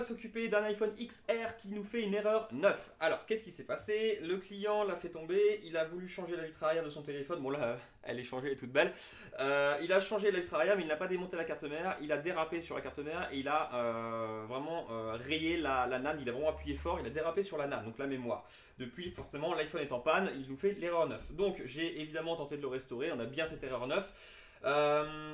s'occuper d'un iPhone XR qui nous fait une erreur 9. Alors, qu'est-ce qui s'est passé? Le client l'a fait tomber, il a voulu changer la vitre arrière de son téléphone. Bon là, elle est changée, elle est toute belle. Il a changé la vitre arrière, mais il n'a pas démonté la carte mère. Il a dérapé sur la carte mère et il a vraiment rayé la NAND. Il a vraiment appuyé fort, il a dérapé sur la NAND, donc la mémoire. Depuis, forcément, l'iPhone est en panne, il nous fait l'erreur 9. Donc, j'ai évidemment tenté de le restaurer, on a bien cette erreur 9.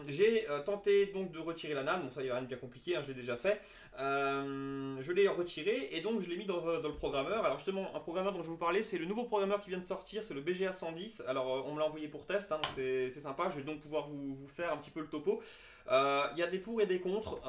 J'ai tenté donc de retirer la NAND, bon ça il n'y a rien de bien compliqué, hein, je l'ai déjà fait. Je l'ai retiré et donc je l'ai mis dans le programmeur. Alors justement, un programmeur dont je vous parlais, c'est le nouveau programmeur qui vient de sortir, c'est le BGA 110. Alors on me l'a envoyé pour test, hein, donc c'est sympa, je vais donc pouvoir vous faire un petit peu le topo. Il y a des pour et des contre,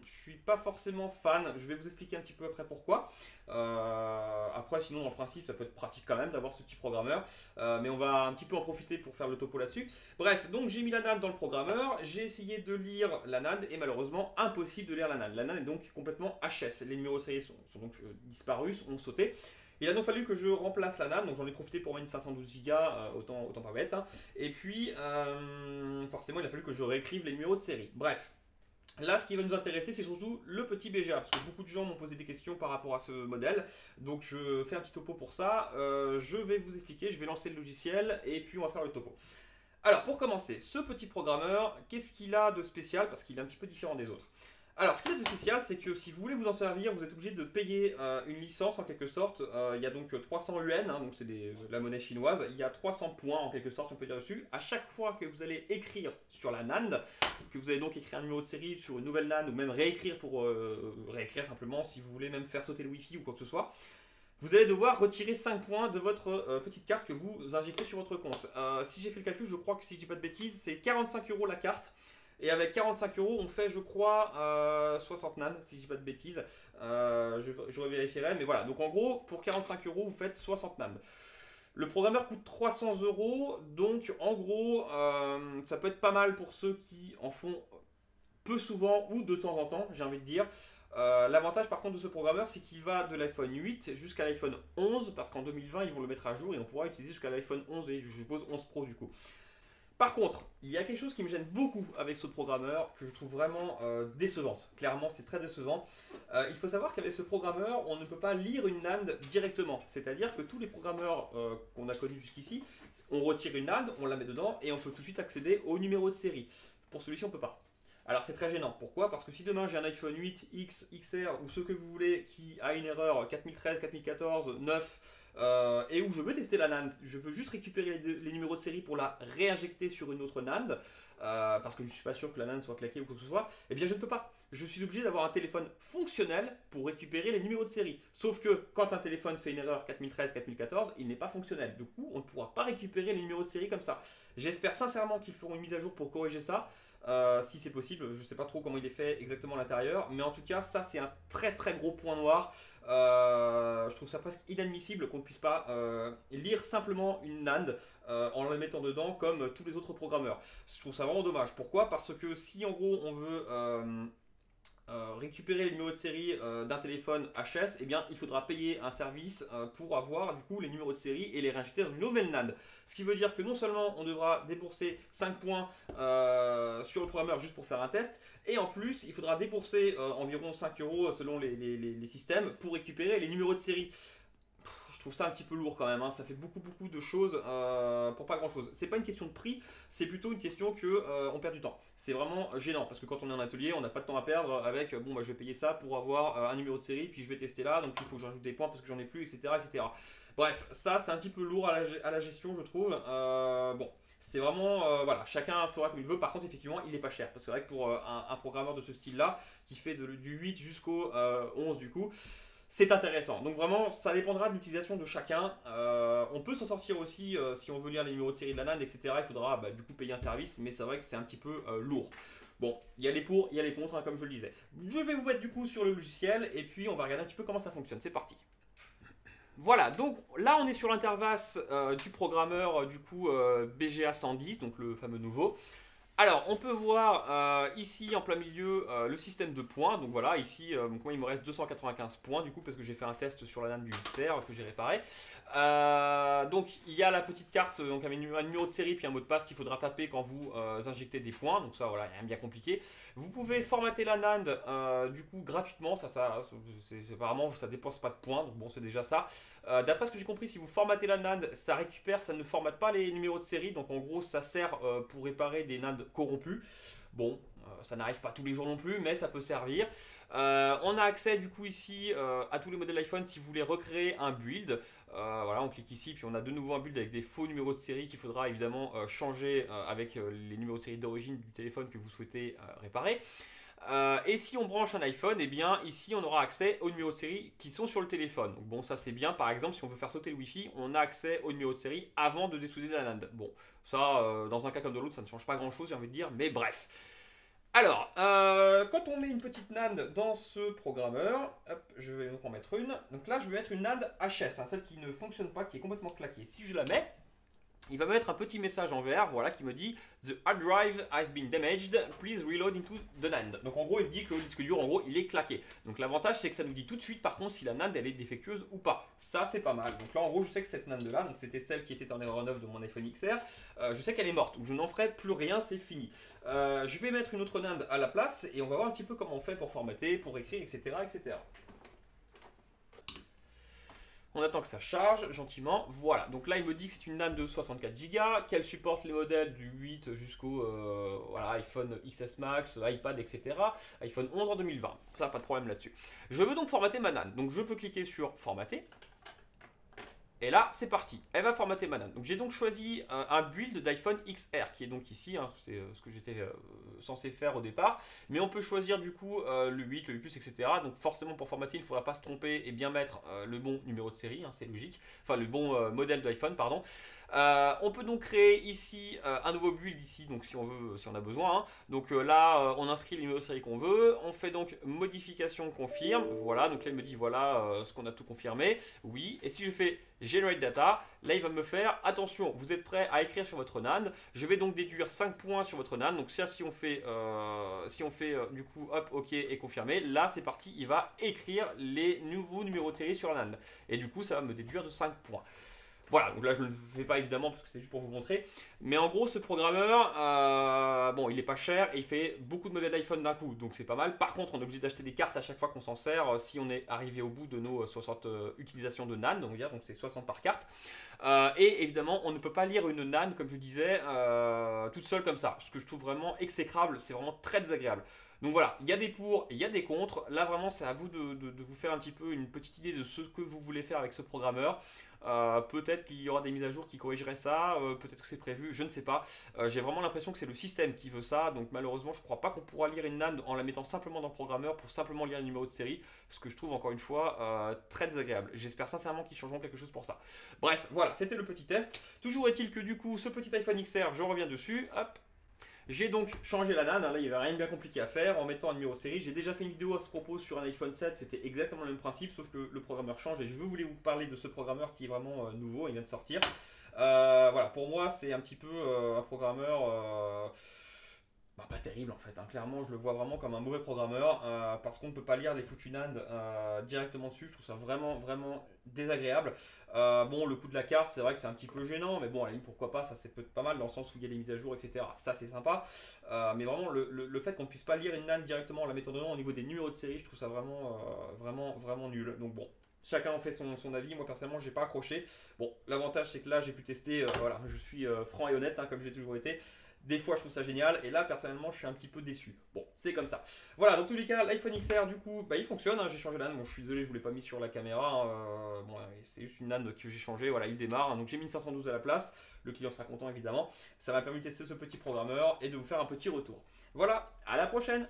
je suis pas forcément fan, je vais vous expliquer un petit peu après pourquoi. Après sinon en principe ça peut être pratique quand même d'avoir ce petit programmeur, mais on va un petit peu en profiter pour faire le topo là-dessus. Bref, donc j'ai mis la NAND dans le programmeur, j'ai essayé de lire la NAND et malheureusement impossible de lire la NAND. La NAND est donc complètement HS, les numéros de série sont donc disparus, ont sauté. Il a donc fallu que je remplace la NAND, donc j'en ai profité pour mettre une 512 Go, autant pas bête. Hein. Et puis, forcément, il a fallu que je réécrive les numéros de série. Bref, là, ce qui va nous intéresser, c'est surtout le petit BGA, parce que beaucoup de gens m'ont posé des questions par rapport à ce modèle. Donc, je fais un petit topo pour ça. Je vais vous expliquer, je vais lancer le logiciel, et puis on va faire le topo. Alors, pour commencer, ce petit programmeur, qu'est-ce qu'il a de spécial? Parce qu'il est un petit peu différent des autres. Alors, ce qu'il y a de spécial, c'est que si vous voulez vous en servir, vous êtes obligé de payer une licence en quelque sorte. Il y a donc 300 yuan, hein, donc c'est la monnaie chinoise. Il y a 300 points en quelque sorte, on peut dire dessus. À chaque fois que vous allez écrire sur la NAND, que vous allez donc écrire un numéro de série sur une nouvelle NAND ou même réécrire pour réécrire simplement si vous voulez même faire sauter le Wi-Fi ou quoi que ce soit, vous allez devoir retirer 5 points de votre petite carte que vous injectez sur votre compte. Si j'ai fait le calcul, je crois que si je dis pas de bêtises, c'est 45 € la carte. Et avec 45 €, on fait, je crois, 60 NAND, si je dis pas de bêtises. Je revérifierai, mais voilà. Donc en gros, pour 45 €, vous faites 60 NAND. Le programmeur coûte 300 €, donc en gros, ça peut être pas mal pour ceux qui en font peu souvent ou de temps en temps, j'ai envie de dire. L'avantage par contre de ce programmeur, c'est qu'il va de l'iPhone 8 jusqu'à l'iPhone 11, parce qu'en 2020, ils vont le mettre à jour et on pourra utiliser jusqu'à l'iPhone 11 et je suppose 11 Pro du coup. Par contre, il y a quelque chose qui me gêne beaucoup avec ce programmeur, que je trouve vraiment décevante. Clairement, c'est très décevant. Il faut savoir qu'avec ce programmeur, on ne peut pas lire une NAND directement. C'est-à-dire que tous les programmeurs qu'on a connus jusqu'ici, on retire une NAND, on la met dedans et on peut tout de suite accéder au numéro de série. Pour celui-ci, on ne peut pas. Alors c'est très gênant. Pourquoi? Parce que si demain j'ai un iPhone 8, X, XR ou ce que vous voulez qui a une erreur 4013, 4014, 9 et où je veux tester la NAND, je veux juste récupérer les numéros de série pour la réinjecter sur une autre NAND, parce que je ne suis pas sûr que la NAND soit claquée ou quoi que ce soit, eh bien je ne peux pas. Je suis obligé d'avoir un téléphone fonctionnel pour récupérer les numéros de série. Sauf que quand un téléphone fait une erreur 4013, 4014, il n'est pas fonctionnel. Du coup, on ne pourra pas récupérer les numéros de série comme ça. J'espère sincèrement qu'ils feront une mise à jour pour corriger ça. Si c'est possible, je ne sais pas trop comment il est fait exactement à l'intérieur, mais en tout cas ça c'est un très très gros point noir. Je trouve ça presque inadmissible qu'on ne puisse pas lire simplement une NAND en la mettant dedans comme tous les autres programmeurs. Je trouve ça vraiment dommage. Pourquoi? Parce que si en gros on veut récupérer les numéros de série d'un téléphone HS, eh bien il faudra payer un service pour avoir du coup les numéros de série et les réinjecter dans une nouvelle NAND. Ce qui veut dire que non seulement on devra débourser 5 points sur le programmeur juste pour faire un test, et en plus il faudra débourser environ 5 € selon les systèmes pour récupérer les numéros de série. Je trouve ça un petit peu lourd quand même, hein. Ça fait beaucoup de choses pour pas grand chose. C'est pas une question de prix, c'est plutôt une question que on perd du temps. C'est vraiment gênant parce que quand on est en atelier, on n'a pas de temps à perdre avec bon bah je vais payer ça pour avoir un numéro de série, puis je vais tester là, donc il faut que j'ajoute des points parce que j'en ai plus, etc. etc. Bref, ça c'est un petit peu lourd à la gestion je trouve. Bon. C'est vraiment, voilà, chacun fera comme il veut. Par contre, effectivement, il n'est pas cher. Parce que c'est vrai que pour un programmeur de ce style-là, qui fait du 8 jusqu'au 11 du coup, c'est intéressant. Donc vraiment, ça dépendra de l'utilisation de chacun. On peut s'en sortir aussi si on veut lire les numéros de série de la NAND, etc. Il faudra du coup payer un service, mais c'est vrai que c'est un petit peu lourd. Bon, il y a les pour, il y a les contre, hein, comme je le disais. Je vais vous mettre du coup sur le logiciel et puis on va regarder un petit peu comment ça fonctionne. C'est parti. Voilà, donc là on est sur l'interface du programmeur du coup BGA 110, donc le fameux nouveau. Alors, on peut voir ici en plein milieu le système de points. Donc voilà, ici, moi il me reste 295 points du coup, parce que j'ai fait un test sur la NAND du XR que j'ai réparé. Donc il y a la petite carte, donc avec un numéro de série puis un mot de passe qu'il faudra taper quand vous injectez des points. Donc ça, voilà, il n'y a rien de bien compliqué. Vous pouvez formater la NAND du coup gratuitement. Apparemment, ça dépense pas de points. Donc bon, c'est déjà ça. D'après ce que j'ai compris, si vous formatez la NAND, ça récupère, ça ne formate pas les numéros de série. Donc en gros, ça sert pour réparer des NAND corrompus. Bon, ça n'arrive pas tous les jours non plus, mais ça peut servir. On a accès du coup ici à tous les modèles iPhone si vous voulez recréer un build. Voilà, on clique ici, puis on a de nouveau un build avec des faux numéros de série qu'il faudra évidemment changer avec les numéros de série d'origine du téléphone que vous souhaitez réparer. Et si on branche un iPhone, et bien ici on aura accès aux numéros de série qui sont sur le téléphone. Donc bon, ça c'est bien. Par exemple, si on veut faire sauter le Wi-Fi, on a accès aux numéros de série avant de dessouder la NAND. Bon, ça dans un cas comme dans l'autre, ça ne change pas grand chose, j'ai envie de dire, mais bref. Alors, quand on met une petite NAND dans ce programmeur, hop, je vais donc en mettre une. Donc là, je vais mettre une NAND HS, hein, celle qui ne fonctionne pas, qui est complètement claquée. Si je la mets, il va me mettre un petit message en vert, voilà, qui me dit The hard drive has been damaged, please reload into the NAND. Donc en gros, il me dit que le disque dur, en gros, il est claqué. Donc l'avantage, c'est que ça nous dit tout de suite, par contre, si la NAND, elle est défectueuse ou pas. Ça, c'est pas mal. Donc là, en gros, je sais que cette NAND-là, donc c'était celle qui était en erreur 9 de mon iPhone XR, je sais qu'elle est morte. Donc je n'en ferai plus rien, c'est fini. Je vais mettre une autre NAND à la place et on va voir un petit peu comment on fait pour formater, pour écrire, etc., etc. On attend que ça charge gentiment. Voilà, donc là il me dit que c'est une NAND de 64 Go, qu'elle supporte les modèles du 8 jusqu'au voilà, iPhone XS Max, iPad, etc. iPhone 11 en 2020. Ça, pas de problème là-dessus. Je veux donc formater ma NAND. Donc je peux cliquer sur formater. Et là, c'est parti. Elle va formater ma NAND. Donc j'ai donc choisi un build d'iPhone XR qui est donc ici. Hein, c'est ce que j'étais censé faire au départ. Mais on peut choisir du coup le 8, le 8+, etc. Donc forcément pour formater, il ne faudra pas se tromper et bien mettre le bon numéro de série. Hein, c'est logique. Enfin le bon modèle d'iPhone, pardon. On peut donc créer ici un nouveau build ici, donc si on veut, si on a besoin. Hein. Donc là, on inscrit le numéro de série qu'on veut. On fait donc modification confirme. Voilà, donc là il me dit voilà ce qu'on a tout confirmé. Oui. Et si je fais Generate Data, là il va me faire attention, vous êtes prêt à écrire sur votre NAND. Je vais donc déduire 5 points sur votre NAND. Donc ça, si on fait du coup hop, ok et confirmé, là c'est parti, il va écrire les nouveaux numéros de série sur la NAND. Et du coup ça va me déduire de 5 points. Voilà, donc là je ne le fais pas évidemment parce que c'est juste pour vous montrer. Mais en gros, ce programmeur, bon, il est pas cher et il fait beaucoup de modèles d'iPhone d'un coup. Donc c'est pas mal. Par contre, on est obligé d'acheter des cartes à chaque fois qu'on s'en sert si on est arrivé au bout de nos 60 utilisations de NAND. Donc c'est 60 par carte. Et évidemment, on ne peut pas lire une NAND, comme je disais, toute seule comme ça. Ce que je trouve vraiment exécrable, c'est vraiment très désagréable. Donc voilà, il y a des pour, il y a des contre. Là vraiment, c'est à vous de vous faire un petit peu une petite idée de ce que vous voulez faire avec ce programmeur. Peut-être qu'il y aura des mises à jour qui corrigeraient ça, peut-être que c'est prévu, je ne sais pas. J'ai vraiment l'impression que c'est le système qui veut ça, donc malheureusement je ne crois pas qu'on pourra lire une NAND en la mettant simplement dans le programmeur pour simplement lire le numéro de série, ce que je trouve encore une fois très désagréable. J'espère sincèrement qu'ils changeront quelque chose pour ça. Bref, voilà, c'était le petit test. Toujours est-il que du coup, ce petit iPhone XR, je reviens dessus, hop. J'ai donc changé la NAND, hein, là il n'y avait rien de bien compliqué à faire en mettant un numéro de série. J'ai déjà fait une vidéo à ce propos sur un iPhone 7, c'était exactement le même principe, sauf que le programmeur change et je voulais vous parler de ce programmeur qui est vraiment nouveau, il vient de sortir. Voilà, pour moi c'est un petit peu un programmeur pas terrible en fait, hein. Clairement je le vois vraiment comme un mauvais programmeur parce qu'on ne peut pas lire les foutues NAND directement dessus, je trouve ça vraiment désagréable. Bon, le coup de la carte, c'est vrai que c'est un petit peu gênant, mais bon, à la limite, pourquoi pas, ça c'est peut-être pas mal dans le sens où il y a des mises à jour, etc. Ça c'est sympa, mais vraiment le fait qu'on ne puisse pas lire une NAND directement en la mettant dedans au niveau des numéros de série, je trouve ça vraiment nul. Donc bon, chacun en fait son avis. Moi personnellement, j'ai pas accroché. Bon, l'avantage c'est que là j'ai pu tester, voilà, je suis franc et honnête, hein, comme j'ai toujours été. Des fois je trouve ça génial et là personnellement je suis un petit peu déçu. Bon, c'est comme ça. Voilà, dans tous les cas, l'iPhone XR du coup, il fonctionne, hein, j'ai changé la NAND. Bon, je suis désolé, je ne vous l'ai pas mis sur la caméra. Hein, bon, c'est juste une NAND que j'ai changé, voilà, il démarre. Hein, donc j'ai mis une 512 à la place. Le client sera content évidemment. Ça m'a permis de tester ce petit programmeur et de vous faire un petit retour. Voilà, à la prochaine.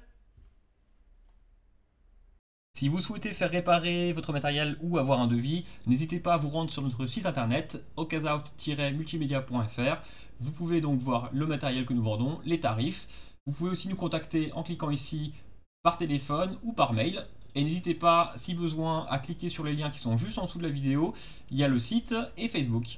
Si vous souhaitez faire réparer votre matériel ou avoir un devis, n'hésitez pas à vous rendre sur notre site internet okazout-multimedia.fr. Vous pouvez donc voir le matériel que nous vendons, les tarifs. Vous pouvez aussi nous contacter en cliquant ici par téléphone ou par mail. Et n'hésitez pas, si besoin, à cliquer sur les liens qui sont juste en dessous de la vidéo. Il y a le site et Facebook.